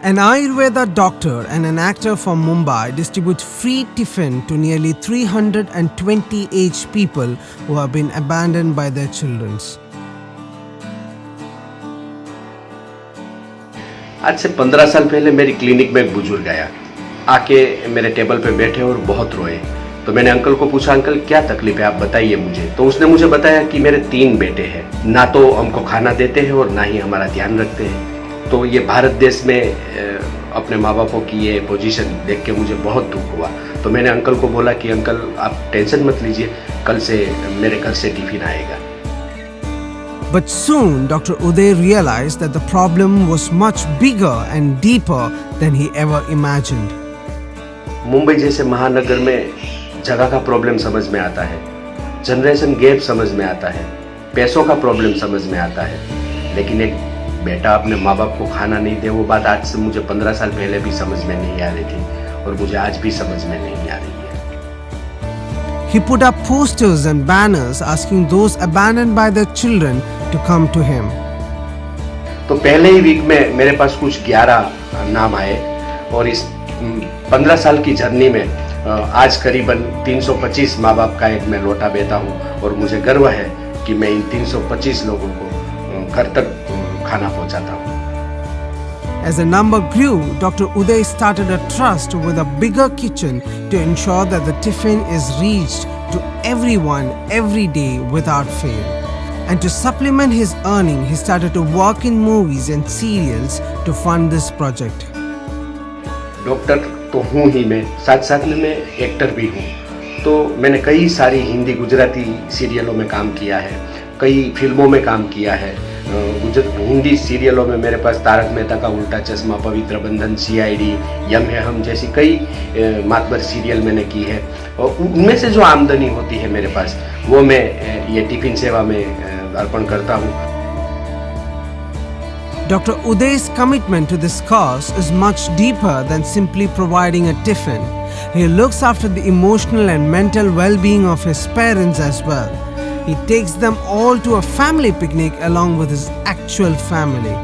An Ayurveda doctor and an actor from Mumbai distributes free tiffin to nearly 320 aged people who have been abandoned by their children. आज से 15 साल पहले मेरी clinic में एक बुजुर्ग आया, आके मेरे टेबल पे बैठे और बहुत रोए। तो मैंने अंकल को पूछा, अंकल क्या तकलीफ है, आप बताइए मुझे। तो उसने मुझे बताया कि मेरे 3 बेटे हैं, ना तो हमको खाना देते हैं और ना ही हमारा ध्यान रखते हैं। तो ये भारत देश में अपने माँ बापों की ये पोजीशन देख के मुझे बहुत दुख हुआ। तो मैंने अंकल को बोला कि अंकल आप टेंशन मत लीजिए, कल से मेरे घर से टिफिन आएगा। But soon, Dr. Uday realized that the problem was much bigger and deeper than he ever imagined. Mumbai जैसे महानगर में जगह का प्रॉब्लम समझ में आता है, जनरेशन गैप समझ में आता है, पैसों का प्रॉब्लम समझ में आता है, लेकिन एक बेटा अपने माँ बाप को खाना नहीं दे, वो बात आज से मुझे 15 साल पहले भी समझ में नहीं आ रही थी और मुझे आज भी समझ में नहीं आ रही है। He put up posters and banners asking those abandoned by their children to come to him. तो पहले ही वीक में मेरे पास कुछ 11 नाम आए और इस 15 साल की जर्नी में आज करीबन 325 माँ बाप का एक मैं लोटा बेटा हूँ और मुझे गर्व है कि मैं इन 325 लोगों को घर तक खाना पहुँचाता हूँ। As the number grew, Dr. Uday started a trust with a bigger kitchen to ensure that the tiffin is reached to everyone every day without fail. And to supplement his earning, he started to work in movies and serials to fund this project. Doctor तो हूँ ही मैं, साथ साथ में मैं actor भी हूँ। तो मैंने कई सारी हिंदी गुजराती सीरियलों में काम किया है, कई फिल्मों में काम किया है। हिंदी सीरियलों में मेरे पास तारक मेहता का उल्टा चश्मा, पवित्र बंधन, CID, यम है हम जैसी कई मातबर सीरियल मैंने की है और उनमें से जो आमदनी होती है मेरे पास वो मैं ये टिफिन सेवा में अर्पण करता हूँ। Dr. Uday's commitment to this cause is much deeper than simply providing a tiffin. He looks after the emotional and mental well-being of his parents as well. He takes them all to a family picnic along with his actual family.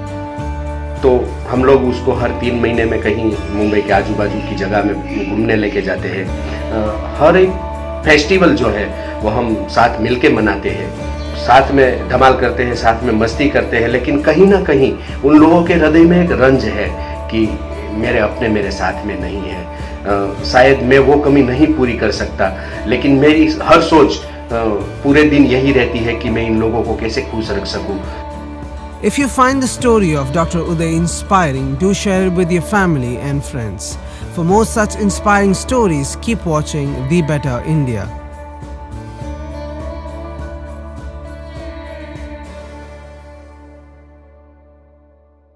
तो हम लोग उसको हर 3 महीने में कहीं मुंबई के आजू बाजू की जगह में घूमने लेके जाते हैं। हर एक फेस्टिवल जो है वो हम साथ मिलके मनाते हैं, साथ में धमाल करते हैं, साथ में मस्ती करते हैं, लेकिन कहीं ना कहीं उन लोगों के हृदय में एक रंज है कि मेरे अपने मेरे साथ में नहीं है। शायद मैं वो कमी नहीं पूरी कर सकता, लेकिन मेरी हर सोच पूरे दिन यही रहती है कि मैं इन लोगों को कैसे खुश रख सकूं। If you find the story of Dr. Uday inspiring, do share it with your family and friends. For more such inspiring stories, keep watching The Better India.